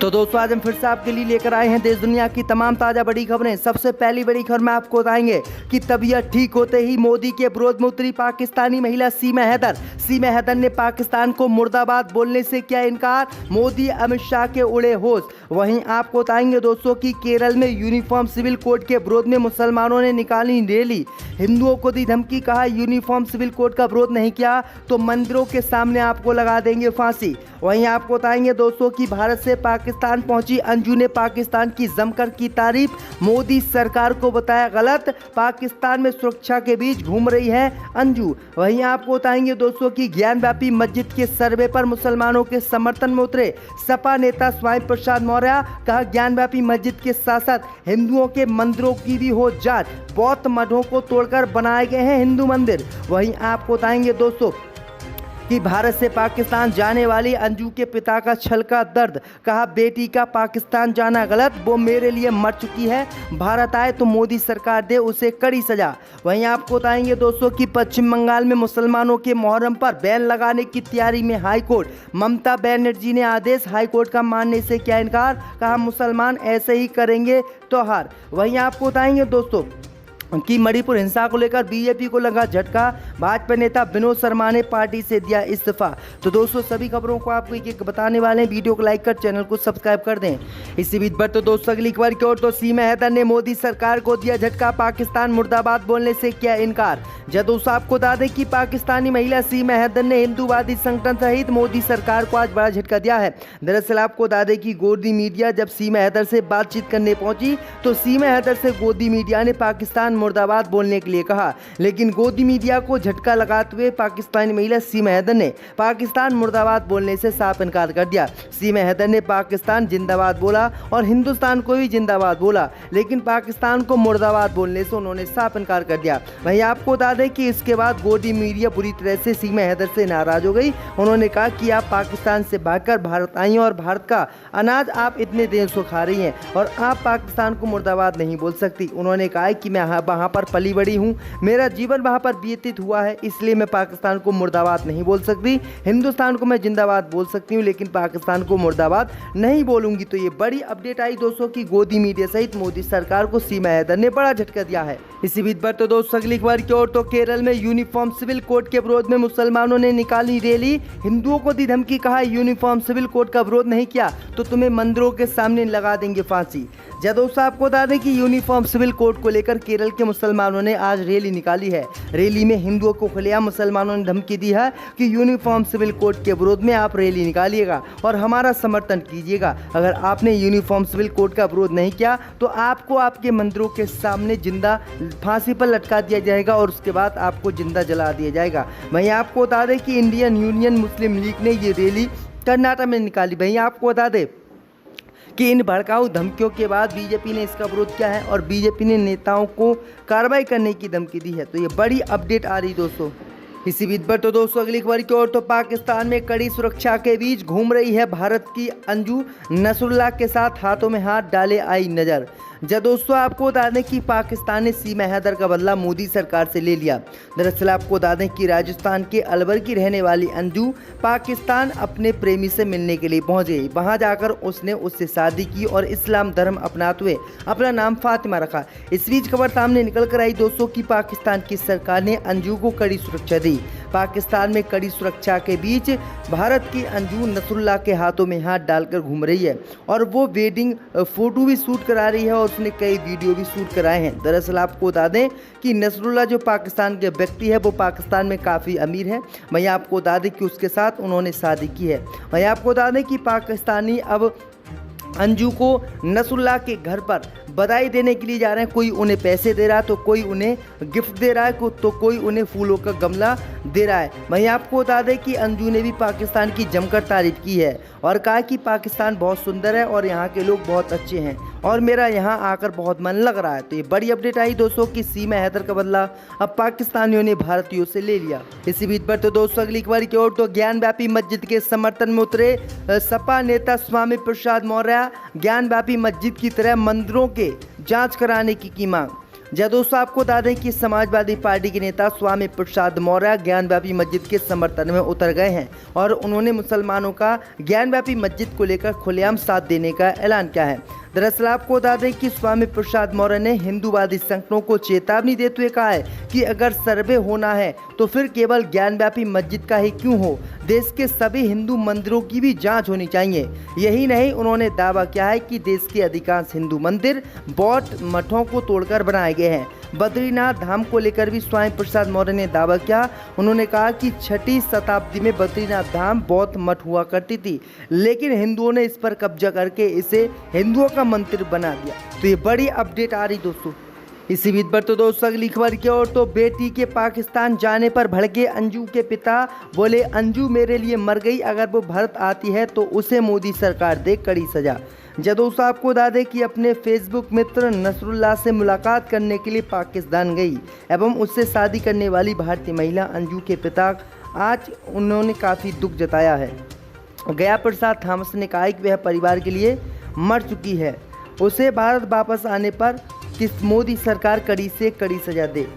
तो दोस्तों आज हम फिर से आपके लिए लेकर आए हैं देश दुनिया की तमाम ताज़ा बड़ी खबरें। सबसे पहली बड़ी खबर में आपको बताएंगे कि तबीयत ठीक होते ही मोदी के विरोध में उतरी पाकिस्तानी महिला सीमा हैदर। सीमा हैदर ने पाकिस्तान को मुर्दाबाद बोलने से किया इनकार, मोदी अमित शाह के उड़े होश। वहीं आपको बताएंगे दोस्तों कि केरल में यूनिफॉर्म सिविल कोड के विरोध में मुसलमानों ने निकाली रैली, हिंदुओं को दी धमकी, कहा यूनिफॉर्म सिविल कोड का विरोध नहीं किया तो मंदिरों के सामने आपको लगा देंगे फांसी। वहीं आपको बताएंगे दोस्तों कि भारत से पाकिस्तान पहुंची अंजू ने पाकिस्तान की जमकर की तारीफ, मोदी सरकार को बताया गलत, पाकिस्तान में सुरक्षा के बीच घूम रही है अंजू। वहीं आपको बताएंगे दोस्तों कि ज्ञानव्यापी मस्जिद के सर्वे पर मुसलमानों के समर्थन में उतरे सपा नेता स्वामी प्रसाद मौर्य, कहा ज्ञानव्यापी मस्जिद के साथ साथ हिंदुओं के मंदिरों की भी हो जांच, बौद्ध मठों को तोड़कर बनाए गए हैं हिंदू मंदिर। वहीं आपको बताएंगे दोस्तों कि भारत से पाकिस्तान जाने वाली अंजू के पिता का छलका दर्द, कहा बेटी का पाकिस्तान जाना गलत, वो मेरे लिए मर चुकी है, भारत आए तो मोदी सरकार दे उसे कड़ी सजा। वहीं आपको बताएंगे दोस्तों कि पश्चिम बंगाल में मुसलमानों के मुहर्रम पर बैन लगाने की तैयारी में हाईकोर्ट, ममता बनर्जी ने आदेश हाईकोर्ट का मानने से किया इनकार, कहा मुसलमान ऐसे ही करेंगे त्योहार। वहीं आपको बताएंगे दोस्तों कि मणिपुर हिंसा को लेकर बीजेपी को लगा झटका, भाजपा नेता विनोद शर्मा ने पार्टी से दिया इस्तीफा। तो दोस्तों सभी खबरों को आपको एक एक बताने वाले हैं, वीडियो को लाइक कर चैनल को सब्सक्राइब कर दें। इसी बीच पर तो दोस्तों अगली खबर की ओर, तो सीमा हैदर ने मोदी सरकार को दिया झटका, पाकिस्तान मुर्दाबाद बोलने से किया इनकार। जब दोस्तों आपको बता दें कि पाकिस्तानी महिला सीमा हैदर ने हिंदूवादी संगठन सहित मोदी सरकार को आज बड़ा झटका दिया है। दरअसल आपको बता दें कि गोदी मीडिया जब सीमा हैदर से बातचीत करने पहुंची तो सीमा हैदर से गोदी मीडिया ने पाकिस्तान मुर्दाबाद बोलने के लिए कहा, लेकिन गोदी मीडिया को झटका लगाते हुए पाकिस्तानी महिला सीमा हैदर ने पाकिस्तान मुर्दाबाद बोलने से साफ इनकार कर दिया। सीमा हैदर ने पाकिस्तान जिंदाबाद बोला और हिंदुस्तान को भी जिंदाबाद बोला, लेकिन पाकिस्तान को मुर्दाबाद बोलने से उन्होंने साफ इनकार कर दिया। वहीं आपको बता दें कि इसके बाद गोदी मीडिया बुरी तरह से सीमा हैदर से नाराज हो गई। उन्होंने कहा कि आप पाकिस्तान से भागकर भारत आई हैं और भारत का अनाज आप इतने देर से खा रही हैं और आप पाकिस्तान को मुर्दाबाद नहीं बोल सकती। उन्होंने कहा कि मैं वहाँ पर पली बड़ी हूँ, मेरा जीवन वहाँ पर व्यतीत हुआ है, इसलिए मैं पाकिस्तान को मुर्दाबाद नहीं बोल सकती। हिंदुस्तान को मैं जिंदाबाद बोल सकती हूँ, लेकिन पाकिस्तान को मुर्दाबाद नहीं बोलूंगी। तो ये बड़ी अपडेट आई दोस्तों की गोदी मीडिया सहित मोदी सरकार को सीमा हैदर ने बड़ा झटका दिया है। इसी बीच पर तो दोस्तों अगली खबर की ओर, तो केरल में यूनिफॉर्म सिविल कोड के विरोध में मुसलमानों ने निकाली रैली, हिंदुओं को दी धमकी, कहा यूनिफॉर्म सिविल कोड का विरोध नहीं किया तो तुम्हें मंदिरों के सामने लगा देंगे फांसी। जब दोस्तों आपको बता दें कि यूनिफॉर्म सिविल कोड को लेकर केरल के मुसलमानों ने आज रैली निकाली है। रैली में हिंदुओं को खुलेआम मुसलमानों ने धमकी दी है कि यूनिफॉर्म सिविल कोड के विरोध में आप रैली निकालिएगा और हमारा समर्थन कीजिएगा। अगर आपने यूनिफॉर्म सिविल कोड का विरोध नहीं किया तो आपको आपके मंदिरों के सामने जिंदा फांसी पर लटका दिया जाएगा और उसके बाद आपको जिंदा जला दिया जाएगा। वहीं आपको बता दें कि इंडियन यूनियन मुस्लिम लीग ने ये रैली कर्नाटक में निकाली। वहीं आपको बता दें कि इन भड़काऊ धमकियों के बाद बीजेपी ने इसका विरोध किया है और बीजेपी ने नेताओं को कार्रवाई करने की धमकी दी है। तो ये बड़ी अपडेट आ रही दोस्तों। इसी बीच पर तो दोस्तों अगली खबर की ओर, तो पाकिस्तान में कड़ी सुरक्षा के बीच घूम रही है भारत की अंजू, नसरुल्लाह के साथ हाथों में हाथ डाले आई नजर। जब दोस्तों आपको बता दें कि पाकिस्तान ने सीमा हैदर का बदला मोदी सरकार से ले लिया। दरअसल आपको बता दें कि राजस्थान के अलवर की रहने वाली अंजू पाकिस्तान अपने प्रेमी से मिलने के लिए पहुंच गई। वहां जाकर उसने उससे शादी की और इस्लाम धर्म अपनाते हुए अपना नाम फातिमा रखा। इस बीच खबर सामने निकल कर आई दोस्तों कि पाकिस्तान की सरकार ने अंजू को कड़ी सुरक्षा दी। पाकिस्तान में कड़ी सुरक्षा के बीच भारत की अंजू नसरुल्लाह के हाथों में हाथ डालकर घूम रही है और वो वेडिंग फोटो भी शूट करा रही है और उसने कई वीडियो भी शूट कराए हैं। दरअसल आपको बता दें कि नसरुल्लाह जो पाकिस्तान के व्यक्ति है वो पाकिस्तान में काफ़ी अमीर है। वहीं आपको बता दें कि उसके साथ उन्होंने शादी की है। वहीं आपको बता दें कि पाकिस्तानी अब अंजू को नसरुल्लाह के घर पर बधाई देने के लिए जा रहे हैं। कोई उन्हें पैसे दे रहा है तो कोई उन्हें गिफ्ट दे रहा है तो कोई उन्हें फूलों का गमला दे रहा है। वहीं आपको बता दें कि अंजू ने भी पाकिस्तान की जमकर तारीफ की है और कहा कि पाकिस्तान बहुत सुंदर है और यहाँ के लोग बहुत अच्छे हैं और मेरा यहाँ आकर बहुत मन लग रहा है। तो ये बड़ी अपडेट आई दोस्तों कि सीमा हैदर का बदला अब पाकिस्तानियों ने भारतीयों से ले लिया। इसी बीच पर तो दोस्तों अगली खबर की ओर, तो ज्ञानव्यापी मस्जिद के समर्थन में उतरे सपा नेता स्वामी प्रसाद मौर्य, ज्ञानव्यापी मस्जिद की तरह मंदिरों के जांच कराने की मांग। जय दोस्तों, आपको बता दें कि समाजवादी पार्टी के नेता स्वामी प्रसाद मौर्य ज्ञानव्यापी मस्जिद के समर्थन में उतर गए हैं और उन्होंने मुसलमानों का ज्ञानव्यापी मस्जिद को लेकर खुलेआम साथ देने का ऐलान किया है। दरअसल आपको बता दें कि स्वामी प्रसाद मौर्य ने हिंदूवादी संगठनों को चेतावनी देते हुए कहा है कि अगर सर्वे होना है तो फिर केवल ज्ञानव्यापी मस्जिद का ही क्यों हो, देश के सभी हिंदू मंदिरों की भी जांच होनी चाहिए। यही नहीं, उन्होंने दावा किया है कि देश के अधिकांश हिंदू मंदिर बौद्ध मठों को तोड़कर बनाए गए हैं। बद्रीनाथ धाम को लेकर भी स्वामी प्रसाद मौर्य ने दावा किया। उन्होंने कहा कि 6वीं शताब्दी में बद्रीनाथ धाम बौद्ध मठ हुआ करती थी, लेकिन हिंदुओं ने इस पर कब्जा करके इसे हिंदुओं का मंदिर बना दिया। तो ये बड़ी अपडेट आ रही दोस्तों। इसी बीच पर तो दोस्तों अगली खबर की ओर तो बेटी के पाकिस्तान जाने पर भड़के अंजू के पिता बोले, अंजू मेरे लिए मर गई, अगर वो भारत आती है तो उसे मोदी सरकार दे कड़ी सजा। जब दोस्तों आपको बता दें कि अपने फेसबुक मित्र नसरुल्लाह से मुलाकात करने के लिए पाकिस्तान गई एवं उससे शादी करने वाली भारतीय महिला अंजू के पिता आज उन्होंने काफ़ी दुख जताया है। गया प्रसाद थॉमस ने कहा कि वह परिवार के लिए मर चुकी है, उसे भारत वापस आने पर किस मोदी सरकार कड़ी से कड़ी सजा दे।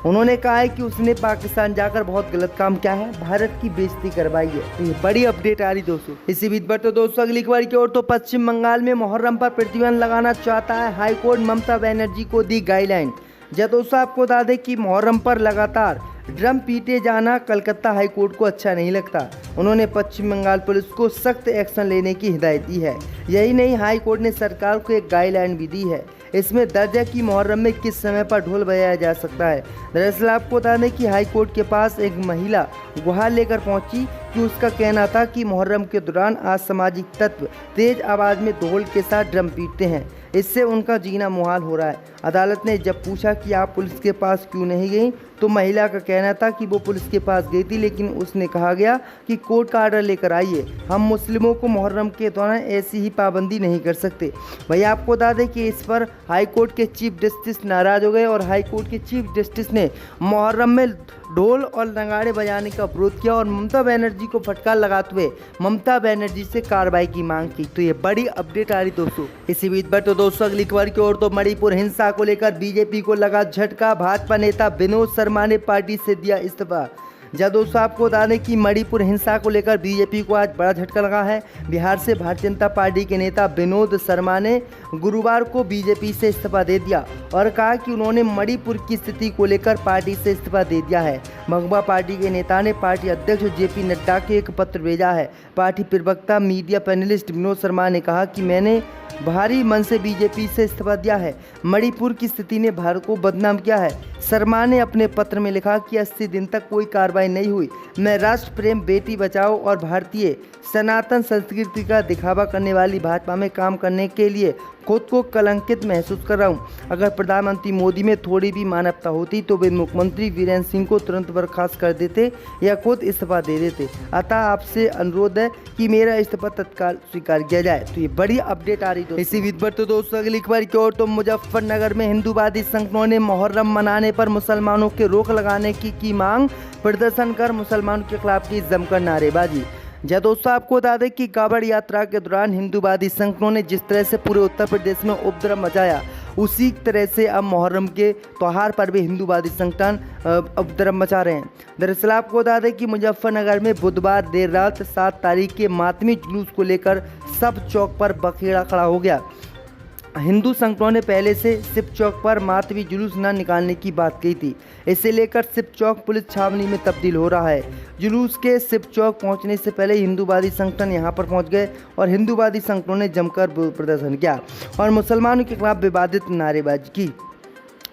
उन्होंने कहा है कि उसने पाकिस्तान जाकर बहुत गलत काम किया है, भारत की बेइज्जती करवाई है। तो ये बड़ी अपडेट आ रही दोस्तों। इसी बीच पर तो दोस्तों अगली खबर की ओर तो पश्चिम बंगाल में मुहर्रम पर प्रतिबंध लगाना चाहता है हाईकोर्ट, ममता बनर्जी को दी गाइडलाइन। जब दोस्तों आपको बता दें कि मुहर्रम पर लगातार ड्रम पीटे जाना कलकत्ता हाईकोर्ट को अच्छा नहीं लगता। उन्होंने पश्चिम बंगाल पुलिस को सख्त एक्शन लेने की हिदायत दी है। यही नहीं, हाईकोर्ट ने सरकार को एक गाइडलाइन भी दी है। इसमें दर्ज है कि मुहर्रम में किस समय पर ढोल बजाया जा सकता है। दरअसल आपको बता दें कि हाईकोर्ट के पास एक महिला गुहार लेकर पहुंची कि उसका कहना था कि मुहर्रम के दौरान असामाजिक तत्व तेज आवाज़ में ढोल के साथ ड्रम पीटते हैं, इससे उनका जीना मुहाल हो रहा है। अदालत ने जब पूछा कि आप पुलिस के पास क्यों नहीं गई, तो महिला का कहना था कि वो पुलिस के पास गई थी, लेकिन उसने कहा गया कि कोर्ट का आर्डर लेकर आइए, हम मुस्लिमों को मुहर्रम के दौरान ऐसी ही पाबंदी नहीं कर सकते। भैया आपको बता दें कि इस पर हाईकोर्ट के चीफ जस्टिस नाराज हो गए और हाईकोर्ट के चीफ जस्टिस ने मुहर्रम में ढोल और नगाड़े बजाने का विरोध किया और ममता बनर्जी को फटकार लगाते हुए ममता बनर्जी से कार्रवाई की मांग की। तो ये बड़ी अपडेट आ रही दोस्तों। इसी बीच पर तो दोस्तों अगली खबर की ओर तो मणिपुर हिंसा को लेकर बीजेपी को लगा झटका, भाजपा नेता विनोद शर्मा ने पार्टी से दिया इस्तीफा। जब दोस्तों आपको बता दें कि मणिपुर हिंसा को लेकर बीजेपी को आज बड़ा झटका लगा है। बिहार से भारतीय जनता पार्टी के नेता विनोद शर्मा ने गुरुवार को बीजेपी से इस्तीफा दे दिया और कहा कि उन्होंने मणिपुर की स्थिति को लेकर पार्टी से इस्तीफा दे दिया है। मगवा पार्टी के नेता ने पार्टी अध्यक्ष जेपी नड्डा को एक पत्र भेजा है। पार्टी प्रवक्ता मीडिया पैनलिस्ट विनोद शर्मा ने कहा कि मैंने भारी मन से बीजेपी से इस्तीफा दिया है। मणिपुर की स्थिति ने भारत को बदनाम किया है। शर्मा ने अपने पत्र में लिखा कि 80 दिन तक कोई कार्रवाई नहीं हुई। मैं राष्ट्र प्रेम, बेटी बचाओ और भारतीय सनातन संस्कृति का दिखावा करने वाली भाजपा में काम करने के लिए खुद को कलंकित महसूस कर रहा हूं। अगर प्रधानमंत्री मोदी में थोड़ी भी मानवता होती तो वे मुख्यमंत्री वीरेंद्र सिंह को तुरंत बर्खास्त कर देते या खुद इस्तीफा दे देते। अतः आपसे अनुरोध है कि मेरा इस्तीफा तत्काल स्वीकार किया जाए। तो ये बड़ी अपडेट आ रही है। इसी बीच पर तो दोस्तों अगली खबर की ओर तो मुजफ्फरनगर में हिंदूवादी संगठनों ने मुहर्रम मनाने पर मुसलमानों के रोक लगाने की मांग, प्रदर्शन कर मुसलमानों के खिलाफ की जमकर नारेबाजी। जब दोस्तों आपको बता दें कि कांवड़ यात्रा के दौरान हिंदूवादी संगठनों ने जिस तरह से पूरे उत्तर प्रदेश में उपद्रव मचाया, उसी तरह से अब मुहर्रम के त्यौहार पर भी हिंदूवादी संगठन उपद्रव मचा रहे हैं। दरअसल आपको बता दें कि मुजफ्फरनगर में बुधवार देर रात 7 तारीख के मातमी जुलूस को लेकर सब चौक पर बखेड़ा खड़ा हो गया। हिंदू संगठनों ने पहले से सिप चौक पर मातमी जुलूस न निकालने की बात कही थी। इसे लेकर सिप चौक पुलिस छावनी में तब्दील हो रहा है। जुलूस के सिप चौक पहुंचने से पहले हिंदूवादी संगठन यहां पर पहुंच गए और हिंदूवादी संगठनों ने जमकर प्रदर्शन किया और मुसलमानों के खिलाफ विवादित नारेबाजी की।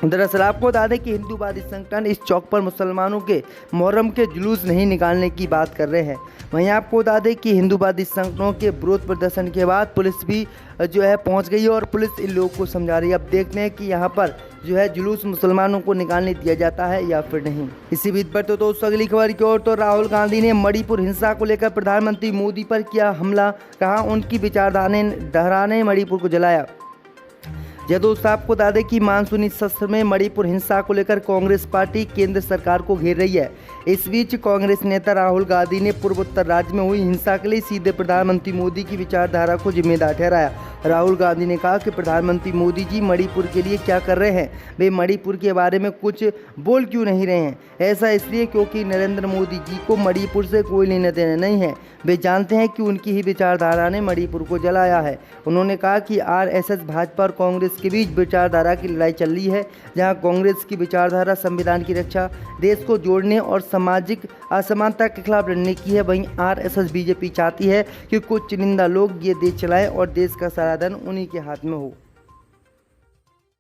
दरअसल आपको बता दें कि हिंदूवादी संगठन इस चौक पर मुसलमानों के मुहर्रम के जुलूस नहीं निकालने की बात कर रहे हैं। वहीं आपको बता दें कि हिंदूवादी संगठनों के विरोध प्रदर्शन के बाद पुलिस भी जो है पहुंच गई है और पुलिस इन लोगों को समझा रही है। अब देखते हैं कि यहाँ पर जो है जुलूस मुसलमानों को निकालने दिया जाता है या फिर नहीं। इसी बीच पर तो दोस्तों अगली खबर की ओर तो राहुल गांधी ने मणिपुर हिंसा को लेकर प्रधानमंत्री मोदी पर किया हमला, कहा उनकी विचारधारा ने मणिपुर को जलाया। जब दोस्तों आपको बता दें कि मानसूनी सत्र में मणिपुर हिंसा को लेकर कांग्रेस पार्टी केंद्र सरकार को घेर रही है। इस बीच कांग्रेस नेता राहुल गांधी ने पूर्वोत्तर राज्य में हुई हिंसा के लिए सीधे प्रधानमंत्री मोदी की विचारधारा को जिम्मेदार ठहराया। राहुल गांधी ने कहा कि प्रधानमंत्री मोदी जी मणिपुर के लिए क्या कर रहे हैं, वे मणिपुर के बारे में कुछ बोल क्यों नहीं रहे हैं। ऐसा इसलिए क्योंकि नरेंद्र मोदी जी को मणिपुर से कोई लेना देना नहीं है। वे जानते हैं कि उनकी ही विचारधारा ने मणिपुर को जलाया है। उन्होंने कहा कि आरएसएस, भाजपा और कांग्रेस के बीच विचारधारा की लड़ाई चल रही है, जहां कांग्रेस की विचारधारा संविधान की रक्षा, देश को जोड़ने और सामाजिक असमानता के खिलाफ लड़ने की है, वहीं आरएसएस बीजेपी चाहती है कि कुछ चुनिंदा लोग ये देश चलाएं और देश का सारा धन उन्हीं के हाथ में हो।